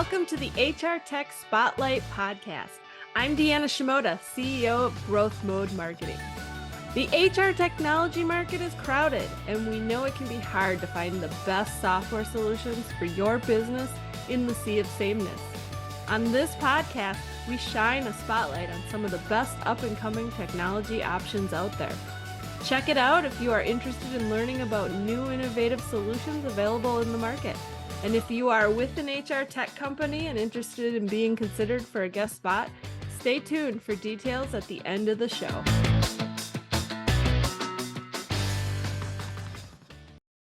Welcome to the HR Tech Spotlight Podcast. I'm Deanna Shimoda, CEO of Growth Mode Marketing. The HR technology market is crowded, and we know it can be hard to find the best software solutions for your business in the sea of sameness. On this podcast, we shine a spotlight on some of the best up-and-coming technology options out there. Check it out if you are interested in learning about new innovative solutions available in the market. And if you are with an HR tech company and interested in being considered for a guest spot, stay tuned for details at the end of the show.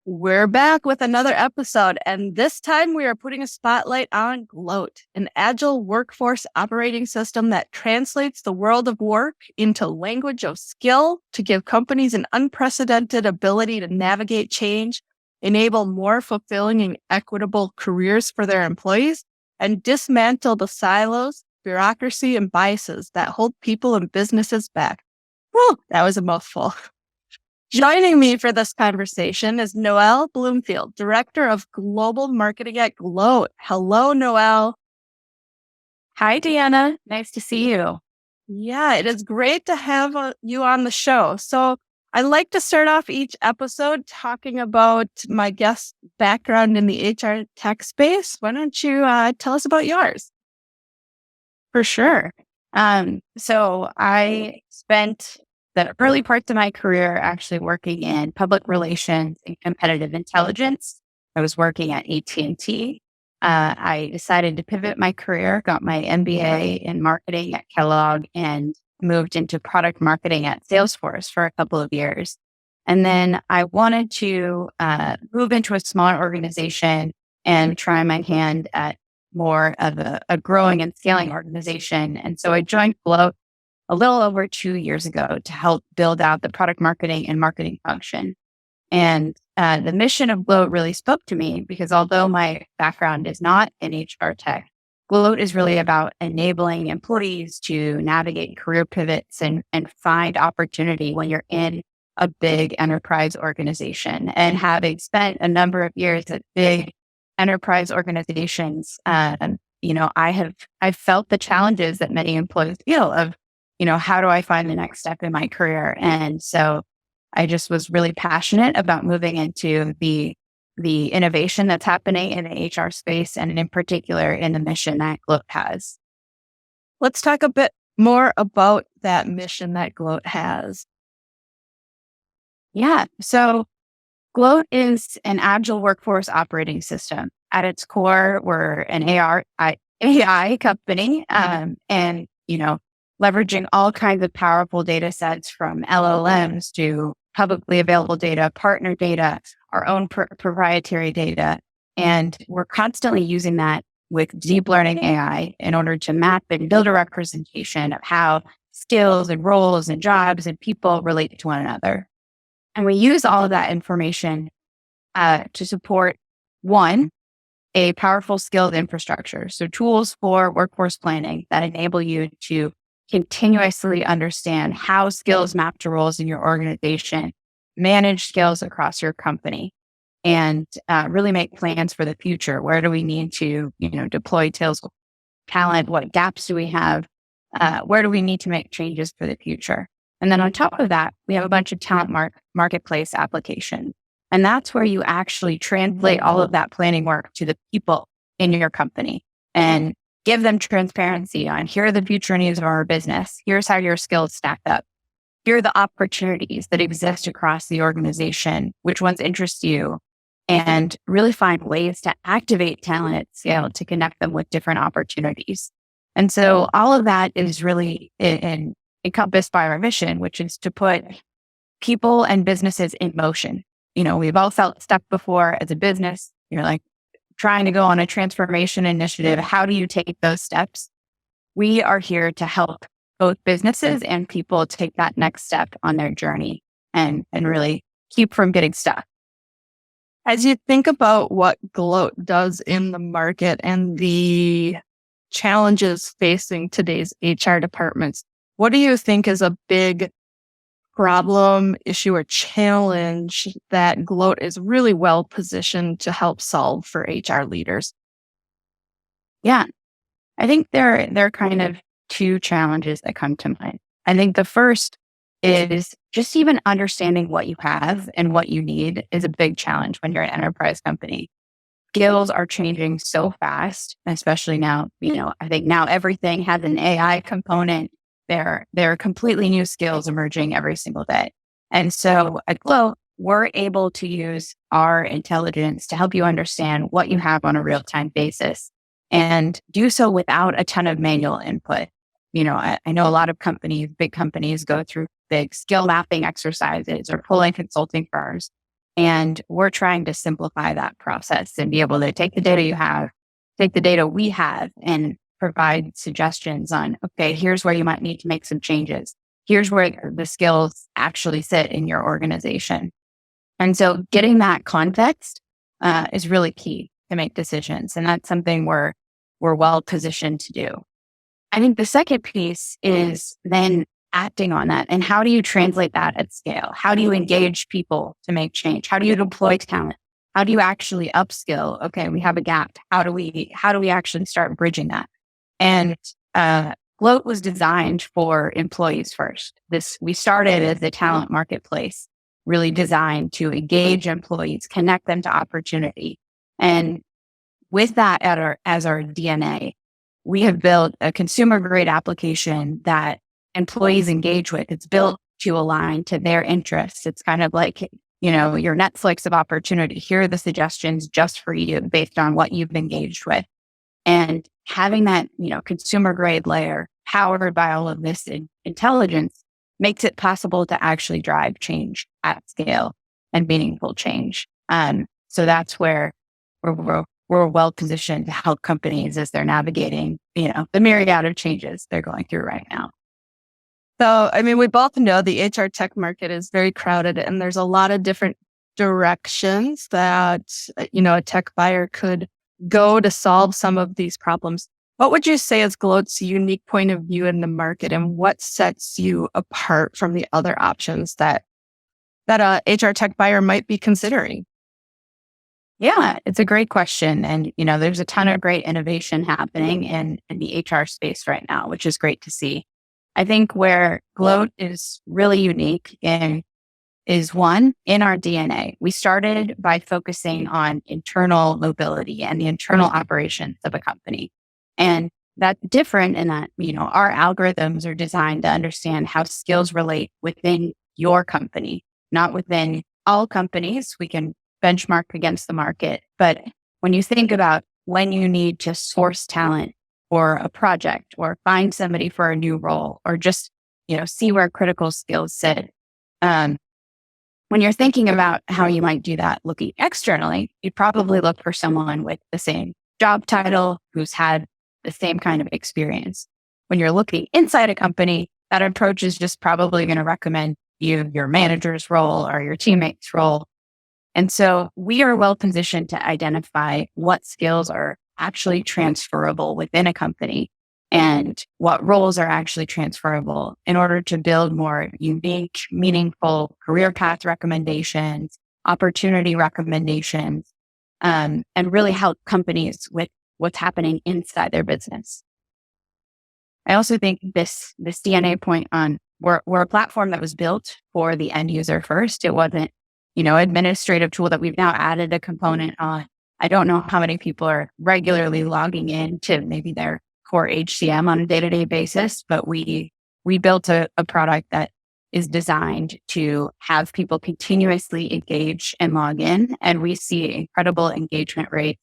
We're back with another episode, and this time we are putting a spotlight on Gloat, an agile workforce operating system that translates the world of work into language of skill to give companies an unprecedented ability to navigate change, enable more fulfilling and equitable careers for their employees, and dismantle the silos, bureaucracy, and biases that hold people and businesses back. Whew, that was a mouthful. Joining me for this conversation is Noelle Bloomfield, Director of Global Marketing at Gloat. Hello, Noelle. Hi, Deanna. Nice to see you. Yeah, it is great to have you on the show. So I like to start off each episode talking about my guest's background in the HR tech space. Why don't you tell us about yours? For sure. So I spent the early parts of my career actually working in public relations and competitive intelligence. I was working at AT&T. I decided to pivot my career, got my MBA in marketing at Kellogg, and moved into product marketing at Salesforce for a couple of years. And then I wanted to move into a smaller organization and try my hand at more of a growing and scaling organization. And so I joined Gloat a little over 2 years ago to help build out the product marketing and marketing function. And the mission of Gloat really spoke to me because although my background is not in HR tech, Gloat is really about enabling employees to navigate career pivots and find opportunity when you're in a big enterprise organization. And having spent a number of years at big enterprise organizations, I've felt the challenges that many employees feel of, how do I find the next step in my career? And so I just was really passionate about moving into the innovation that's happening in the HR space and in particular in the mission that Gloat has. Let's talk a bit more about that mission that Gloat has. Yeah. So Gloat is an agile workforce operating system. At its core, we're an AI company, and, leveraging all kinds of powerful data sets from LLMs to publicly available data, partner data, our own proprietary data. And we're constantly using that with deep learning AI in order to map and build a representation of how skills and roles and jobs and people relate to one another. And we use all of that information to support, one, a powerful skilled infrastructure. So tools for workforce planning that enable you to continuously understand how skills map to roles in your organization, manage skills across your company, and really make plans for the future. Where do we need to, deploy sales talent? What gaps do we have? Where do we need to make changes for the future? And then on top of that, we have a bunch of talent marketplace applications. And that's where you actually translate all of that planning work to the people in your company and give them transparency on here are the future needs of our business. Here's how your skills stack up. Here are the opportunities that exist across the organization, which ones interest you, and really find ways to activate talent at scale to connect them with different opportunities. And so all of that is really encompassed by our mission, which is to put people and businesses in motion. We've all felt stuck before as a business. You're like trying to go on a transformation initiative. How do you take those steps? We are here to help both businesses and people take that next step on their journey and really keep from getting stuck. As you think about what Gloat does in the market and the challenges facing today's HR departments, what do you think is a big problem, issue, or challenge that Gloat is really well positioned to help solve for HR leaders? Yeah, I think there are kind of two challenges that come to mind. I think the first is just even understanding what you have and what you need is a big challenge when you're an enterprise company. Skills are changing so fast, especially now, I think now everything has an AI component. There are completely new skills emerging every single day. And so at Gloat, we're able to use our intelligence to help you understand what you have on a real time basis and do so without a ton of manual input. I know a lot of companies, big companies, go through big skill mapping exercises or pulling consulting firms. And we're trying to simplify that process and be able to take the data you have, take the data we have, and provide suggestions on, okay, here's where you might need to make some changes. Here's where the skills actually sit in your organization. And so getting that context is really key to make decisions. And that's something we're well positioned to do. I think the second piece is then acting on that. And how do you translate that at scale? How do you engage people to make change? How do you deploy talent? How do you actually upskill? Okay, we have a gap. How do we actually start bridging that? And Gloat was designed for employees first. We started as a talent marketplace, really designed to engage employees, connect them to opportunity. And with that as our DNA, we have built a consumer grade application that employees engage with. It's built to align to their interests. It's kind of like, your Netflix of opportunity. Here are the suggestions just for you based on what you've engaged with. And having that, consumer grade layer powered by all of this intelligence makes it possible to actually drive change at scale and meaningful change. So that's where we're well positioned to help companies as they're navigating, the myriad of changes they're going through right now. So, we both know the HR tech market is very crowded and there's a lot of different directions that, a tech buyer could go to solve some of these problems. What would you say is Gloat's unique point of view in the market and what sets you apart from the other options that a HR tech buyer might be considering? Yeah, it's a great question. And, there's a ton of great innovation happening in the HR space right now, which is great to see. I think where Gloat is really unique is one, in our DNA. We started by focusing on internal mobility and the internal operations of a company. And that's different in that, our algorithms are designed to understand how skills relate within your company, not within all companies. We can benchmark against the market. But when you think about when you need to source talent or a project or find somebody for a new role or just, see where critical skills sit. When you're thinking about how you might do that looking externally, you'd probably look for someone with the same job title who's had the same kind of experience. When you're looking inside a company, that approach is just probably going to recommend your manager's role or your teammate's role. And so we are well positioned to identify what skills are actually transferable within a company and what roles are actually transferable in order to build more unique, meaningful career path recommendations, opportunity recommendations, and really help companies with what's happening inside their business. I also think this DNA point on we're a platform that was built for the end user first. It wasn't, administrative tool that we've now added a component on. I don't know how many people are regularly logging in to maybe their core HCM on a day-to-day basis, but we built a product that is designed to have people continuously engage and log in. And we see incredible engagement rates,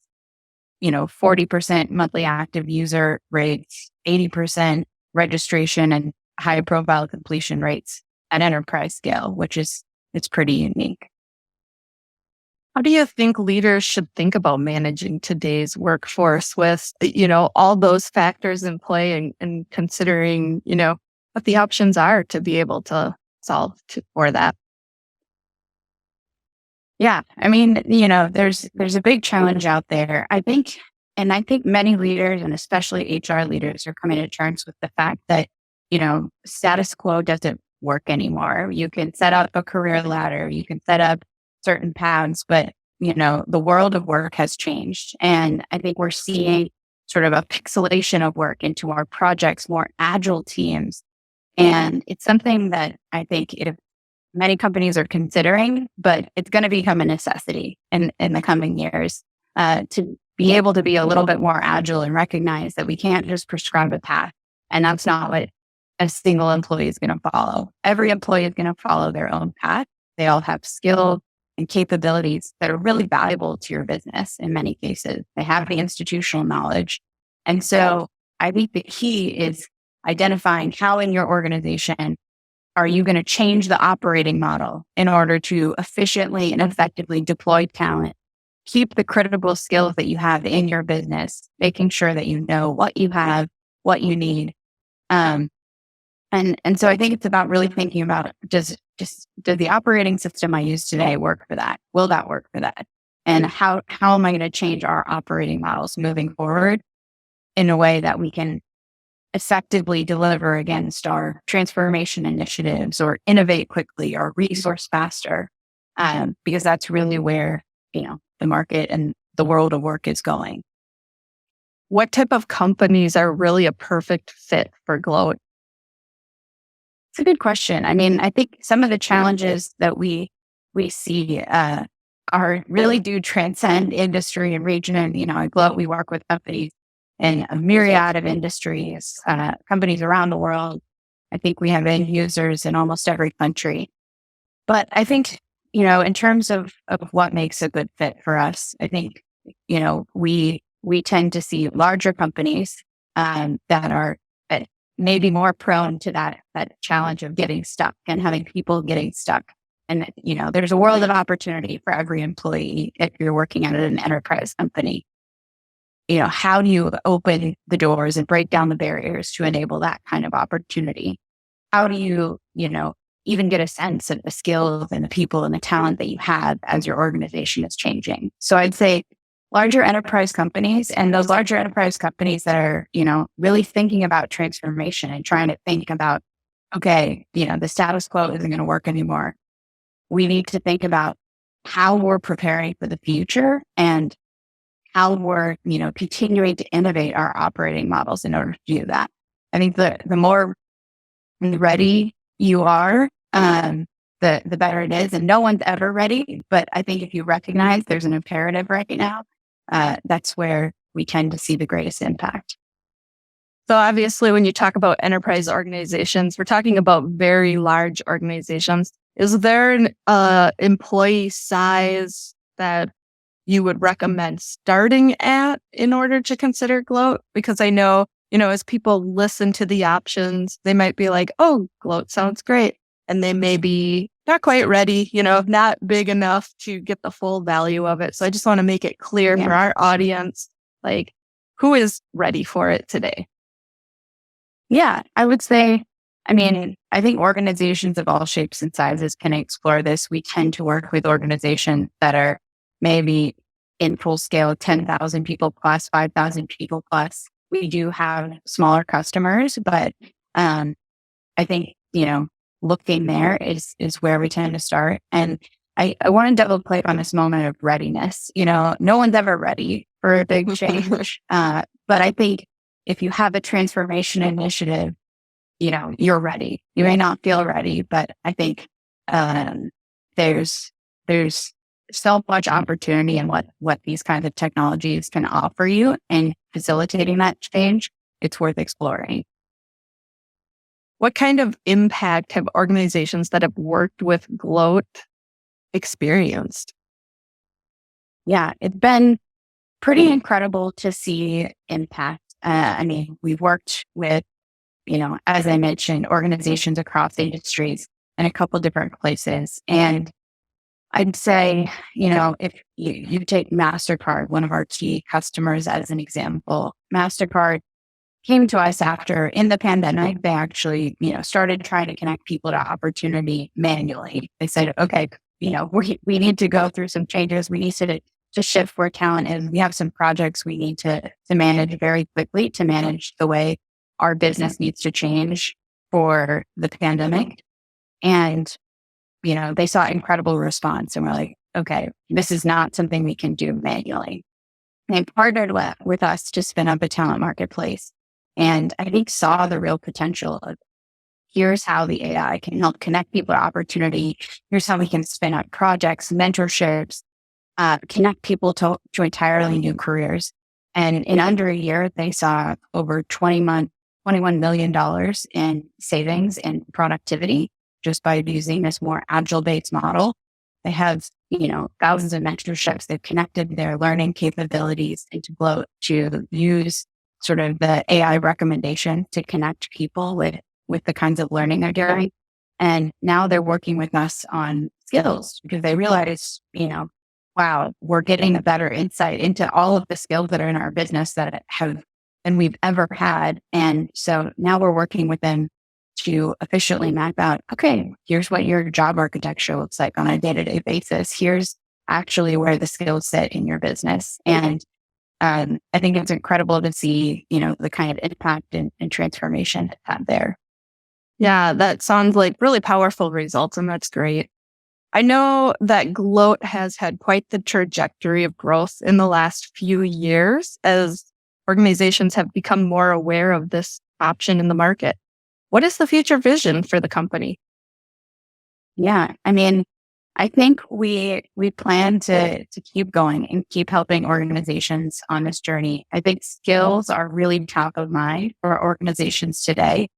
40% monthly active user rates, 80% registration and high profile completion rates at enterprise scale, it's pretty unique. How do you think leaders should think about managing today's workforce with, all those factors in play and considering, what the options are to be able to solve for that? Yeah. There's a big challenge out there. I think many leaders and especially HR leaders are coming to terms with the fact that, status quo doesn't work anymore. You can set up a career ladder, you can set up certain paths, but the world of work has changed. And I think we're seeing sort of a pixelation of work into our projects, more agile teams. And it's something that I think many companies are considering, but it's going to become a necessity in the coming years to be able to be a little bit more agile and recognize that we can't just prescribe a path. And that's not what a single employee is going to follow. Every employee is going to follow their own path. They all have skills and capabilities that are really valuable to your business in many cases. They have the institutional knowledge. And so I think the key is identifying how in your organization are you going to change the operating model in order to efficiently and effectively deploy talent, keep the critical skills that you have in your business, making sure that you know what you have, what you need. And so I think it's about really thinking about does the operating system I use today work for that? Will that work for that? And how am I going to change our operating models moving forward in a way that we can effectively deliver against our transformation initiatives or innovate quickly or resource faster? Because that's really where, the market and the world of work is going. What type of companies are really a perfect fit for Gloat? It's a good question. I mean, I think some of the challenges that we see are really do transcend industry and region. And, at Gloat, we work with companies in a myriad of industries, companies around the world. I think we have end users in almost every country. But I think, in terms of what makes a good fit for us, I think, we tend to see larger companies that are maybe more prone to that challenge of getting stuck and having people getting stuck. And, there's a world of opportunity for every employee if you're working at an enterprise company. How do you open the doors and break down the barriers to enable that kind of opportunity? How do you, even get a sense of the skills and the people and the talent that you have as your organization is changing? So I'd say larger enterprise companies, and those larger enterprise companies that are, really thinking about transformation and trying to think about, okay, the status quo isn't going to work anymore. We need to think about how we're preparing for the future and how we're, continuing to innovate our operating models in order to do that. I think the more ready you are, the better it is. And no one's ever ready. But I think if you recognize there's an imperative right now, that's where we tend to see the greatest impact. So obviously, when you talk about enterprise organizations, we're talking about very large organizations. Is there an employee size that you would recommend starting at in order to consider Gloat? Because I know, as people listen to the options, they might be like, oh, Gloat sounds great. And they may be not quite ready, not big enough to get the full value of it. So I just want to make it clear for our audience, like, who is ready for it today? Yeah, I would say, I think organizations of all shapes and sizes can explore this. We tend to work with organizations that are maybe in full scale, 10,000 people plus, 5,000 people plus. We do have smaller customers, but I think, looking there is where we tend to start. And I want to double click on this moment of readiness. No one's ever ready for a big change. But I think if you have a transformation initiative, you're ready. You may not feel ready, but I think there's so much opportunity in what these kinds of technologies can offer you and facilitating that change. It's worth exploring. What kind of impact have organizations that have worked with Gloat experienced? Yeah, it's been pretty incredible to see impact. We've worked with, as I mentioned, organizations across industries in a couple different places. And I'd say, if you take MasterCard, one of our key customers as an example, MasterCard came to us after in the pandemic, they actually, started trying to connect people to opportunity manually. They said, okay, we need to go through some changes. We need to shift where talent is. We have some projects we need to manage very quickly to manage the way our business needs to change for the pandemic. And, they saw incredible response and we're like, okay, this is not something we can do manually. They partnered with us to spin up a talent marketplace. And I think saw the real potential of here's how the AI can help connect people to opportunity. Here's how we can spin up projects, mentorships, connect people to entirely new careers. And in under a year, they saw over $21 million in savings and productivity just by using this more agile based model. They have, thousands of mentorships. They've connected their learning capabilities into Gloat to use sort of the AI recommendation to connect people with the kinds of learning they're doing. And now they're working with us on skills because they realize, wow, we're getting a better insight into all of the skills that are in our business that have than we've ever had. And so now we're working with them to efficiently map out, okay, here's what your job architecture looks like on a day-to-day basis. Here's actually where the skills sit in your business. And I think it's incredible to see, the kind of impact and transformation that's had there. Yeah, that sounds like really powerful results, and that's great. I know that Gloat has had quite the trajectory of growth in the last few years as organizations have become more aware of this option in the market. What is the future vision for the company? Yeah, I think we plan to keep going and keep helping organizations on this journey. I think skills are really top of mind for organizations today.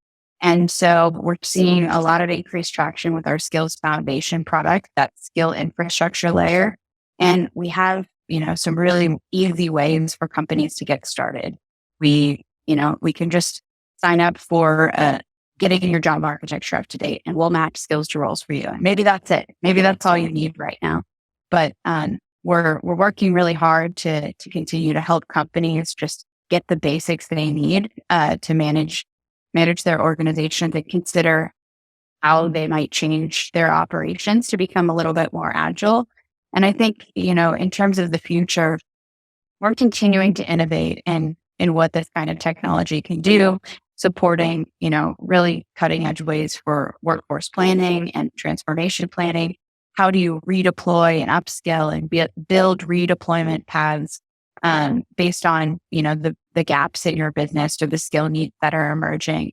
And so we're seeing a lot of increased traction with our skills foundation product, that skill infrastructure layer. And we have, some really easy ways for companies to get started. We can just sign up for getting your job architecture up to date and we'll match skills to roles for you. And maybe that's it. Maybe that's all you need right now. But we're working really hard to continue to help companies just get the basics they need to manage their organization, to consider how they might change their operations to become a little bit more agile. And I think, in terms of the future, we're continuing to innovate in what this kind of technology can do, supporting, really cutting edge ways for workforce planning and transformation planning. How do you redeploy and upskill and build redeployment paths based on, the gaps in your business or the skill needs that are emerging?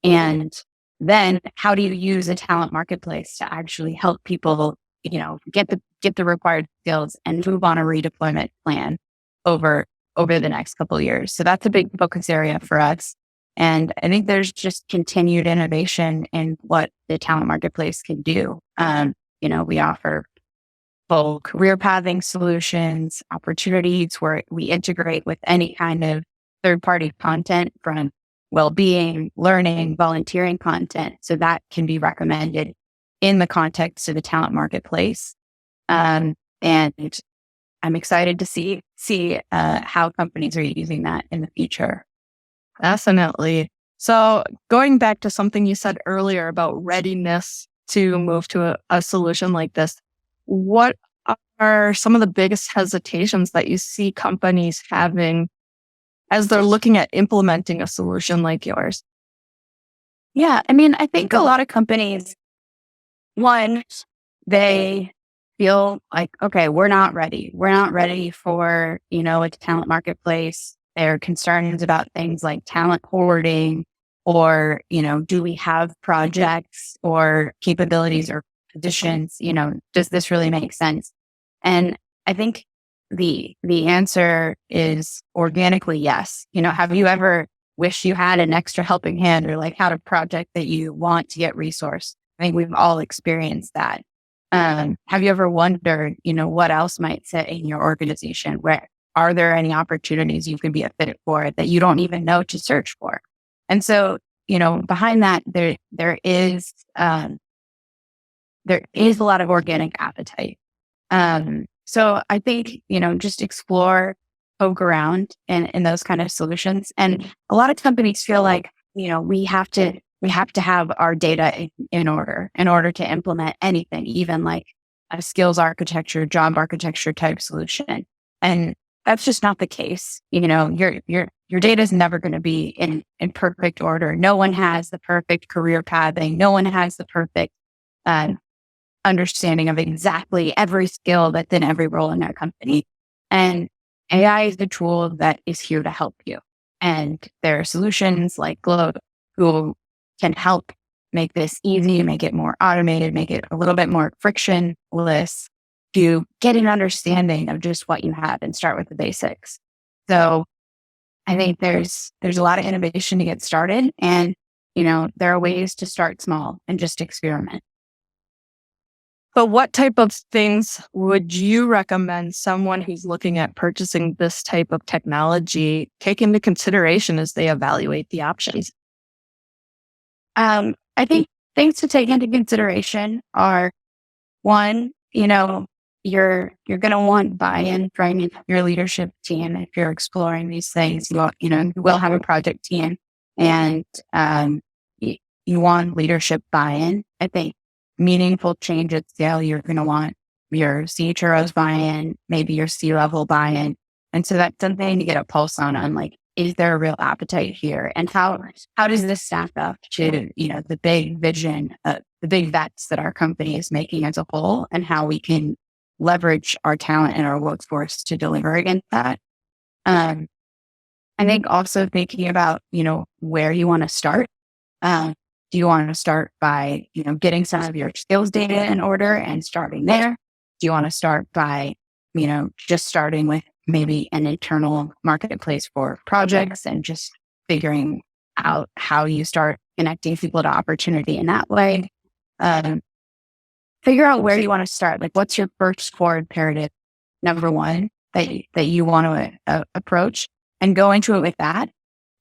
And then how do you use a talent marketplace to actually help people, get the required skills and move on a redeployment plan over the next couple of years? So that's a big focus area for us. And I think there's just continued innovation in what the talent marketplace can do. We offer full career pathing solutions, opportunities where we integrate with any kind of third-party content from well-being, learning, volunteering content. So that can be recommended in the context of the talent marketplace. And I'm excited to see how companies are using that in the future. Definitely. So going back to something you said earlier about readiness to move to a solution like this, what are some of the biggest hesitations that you see companies having as they're looking at implementing a solution like yours? Yeah, I think a lot of companies, one, they feel like, okay, we're not ready. We're not ready for, a talent marketplace. They're concerned about things like talent hoarding or, do we have projects or capabilities or positions? Does this really make sense? And I think the answer is organically yes. Have you ever wished you had an extra helping hand or like had a project that you want to get resourced? I think we've all experienced that. Have you ever wondered, what else might sit in your organization? Where are there any opportunities you could be a fit for that you don't even know to search for? And so, behind that, there is a lot of organic appetite. So I think, just explore, poke around in those kind of solutions. And a lot of companies feel like, we have to have our data in order to implement anything, even like a skills architecture, job architecture type solution. And that's just not the case. Your data is never going to be in perfect order. No one has the perfect career pathing. No one has the perfect understanding of exactly every skill that's in every role in their company. And AI is the tool that is here to help you. And there are solutions like Gloat who can help make this easy, make it more automated, make it a little bit more frictionless to get an understanding of just what you have and start with the basics. So I think there's a lot of innovation to get started, and there are ways to start small and just experiment. But what type of things would you recommend someone who's looking at purchasing this type of technology take into consideration as they evaluate the options? I think things to take into consideration are, one, you're going to want buy-in from your leadership team. If you're exploring these things, you will have a project team, and you want leadership buy-in. I think meaningful change at scale, you're going to want your CHRO's buy-in, maybe your C-level buy-in. And so that's something to get a pulse on like, is there a real appetite here? And how does this stack up to, the big vision, the big bets that our company is making as a whole, and how we can leverage our talent and our workforce to deliver against that. I think also thinking about, where you want to start. Do you want to start by, getting some of your skills data in order and starting there? Do you want to start by, just starting with maybe an internal marketplace for projects and just figuring out how you start connecting people to opportunity in that way? Figure out where you want to start. Like, what's your first core imperative, number one, that you want to approach, and go into it with that.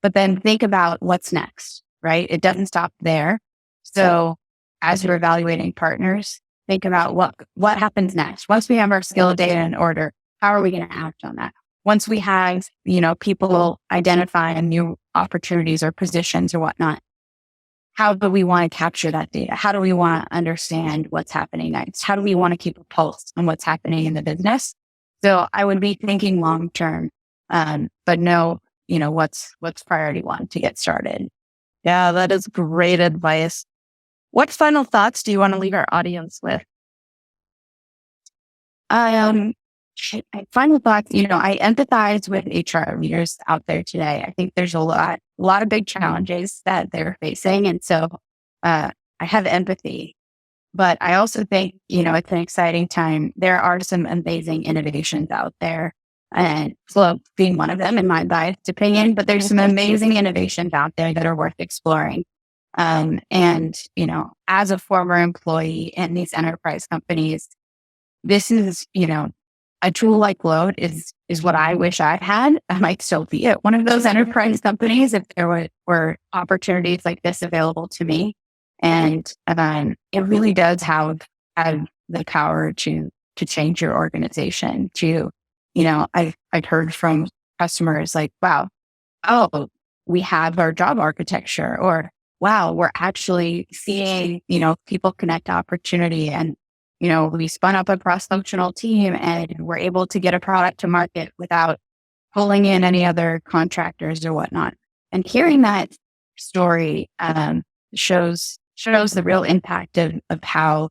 But then think about what's next, right? It doesn't stop there. So as you're evaluating partners, think about what happens next. Once we have our skill data in order, how are we going to act on that? Once we have, people identifying new opportunities or positions or whatnot, how do we want to capture that data? How do we want to understand what's happening next? How do we want to keep a pulse on what's happening in the business? So I would be thinking long term, but know, what's priority one to get started. Yeah, that is great advice. What final thoughts do you want to leave our audience with? Final thoughts, I empathize with HR leaders out there today. I think there's a lot of big challenges that they're facing. And so I have empathy, but I also think, it's an exciting time. There are some amazing innovations out there, and Gloat being one of them in my biased opinion, but there's some amazing innovations out there that are worth exploring. And, as a former employee in these enterprise companies, this is, a tool like Gloat is what I wish I had. I might still be at one of those enterprise companies if there were opportunities like this available to me. And it really does have the power to change your organization. I've heard from customers like, wow, we have our job architecture, or wow, we're actually seeing, people connect to opportunity, and we spun up a cross-functional team and we're able to get a product to market without pulling in any other contractors or whatnot. And hearing that story shows the real impact of how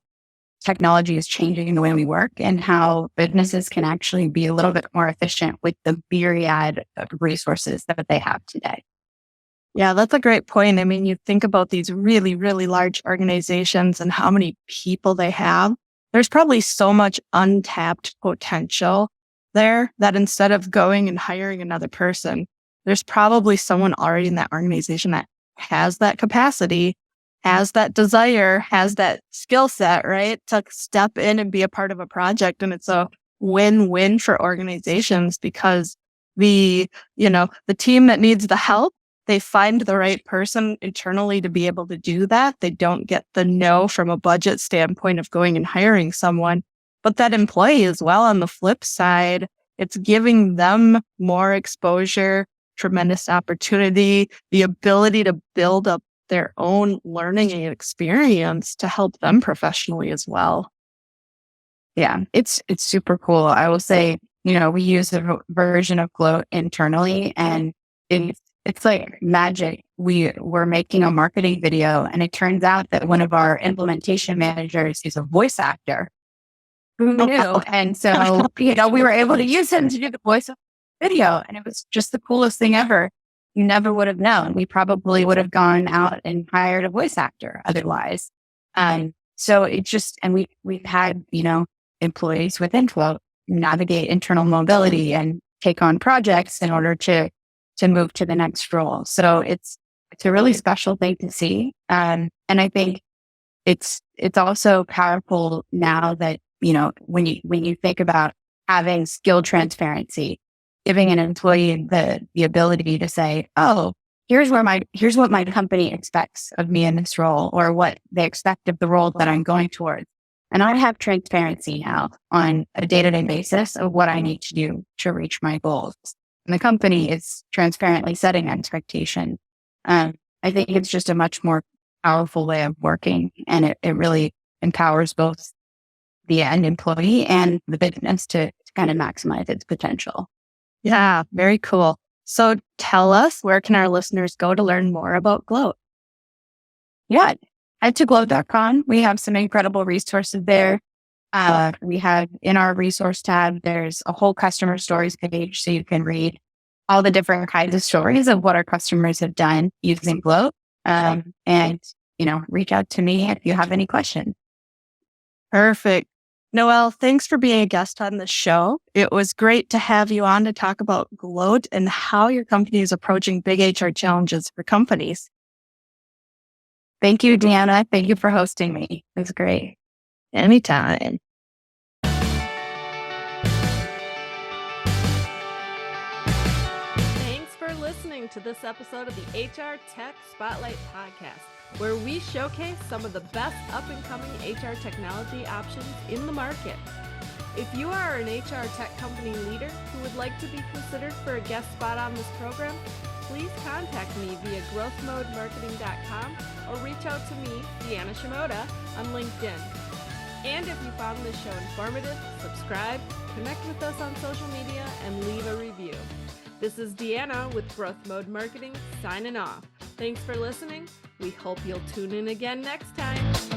technology is changing the way we work, and how businesses can actually be a little bit more efficient with the myriad of resources that they have today. Yeah, that's a great point. I mean, you think about these really, really large organizations and how many people they have. There's probably so much untapped potential there that instead of going and hiring another person, there's probably someone already in that organization that has that capacity, has that desire, has that skill set, right? To step in and be a part of a project. And it's a win-win for organizations, because the team that needs the help, they find the right person internally to be able to do that. They don't get the no from a budget standpoint of going and hiring someone. But that employee as well, on the flip side, it's giving them more exposure, tremendous opportunity, the ability to build up their own learning and experience to help them professionally as well. Yeah, it's super cool. I will say, we use a version of Gloat internally, and it's like magic. We were making a marketing video, and it turns out that one of our implementation managers is a voice actor. Who knew? And so, we were able to use him to do the voice video. And it was just the coolest thing ever. You never would have known. We probably would have gone out and hired a voice actor otherwise. So it just, and we've had, employees within Gloat navigate internal mobility and take on projects in order to move to the next role. So it's a really special thing to see. And I think it's also powerful now that, when you think about having skill transparency, giving an employee the ability to say, oh, here's what my company expects of me in this role, or what they expect of the role that I'm going towards. And I have transparency now on a day-to-day basis of what I need to do to reach my goals. And the company is transparently setting expectation. I think it's just a much more powerful way of working, and it really empowers both the end employee and the business to kind of maximize its potential. Yeah, very cool. So tell us, where can our listeners go to learn more about Gloat? Yeah, head to gloat.com. We have some incredible resources there. We have in our resource tab, there's a whole customer stories page, so you can read all the different kinds of stories of what our customers have done using Gloat. And, reach out to me if you have any questions. Perfect. Noelle, thanks for being a guest on the show. It was great to have you on to talk about Gloat and how your company is approaching big HR challenges for companies. Thank you, Deanna. Thank you for hosting me. It was great. Anytime. Thanks for listening to this episode of the HR Tech Spotlight Podcast, where we showcase some of the best up-and-coming HR technology options in the market. If you are an HR tech company leader who would like to be considered for a guest spot on this program, please contact me via growthmodemarketing.com or reach out to me, Deanna Shimoda, on LinkedIn. And if you found this show informative, subscribe, connect with us on social media, and leave a review. This is Deanna with Growth Mode Marketing signing off. Thanks for listening. We hope you'll tune in again next time.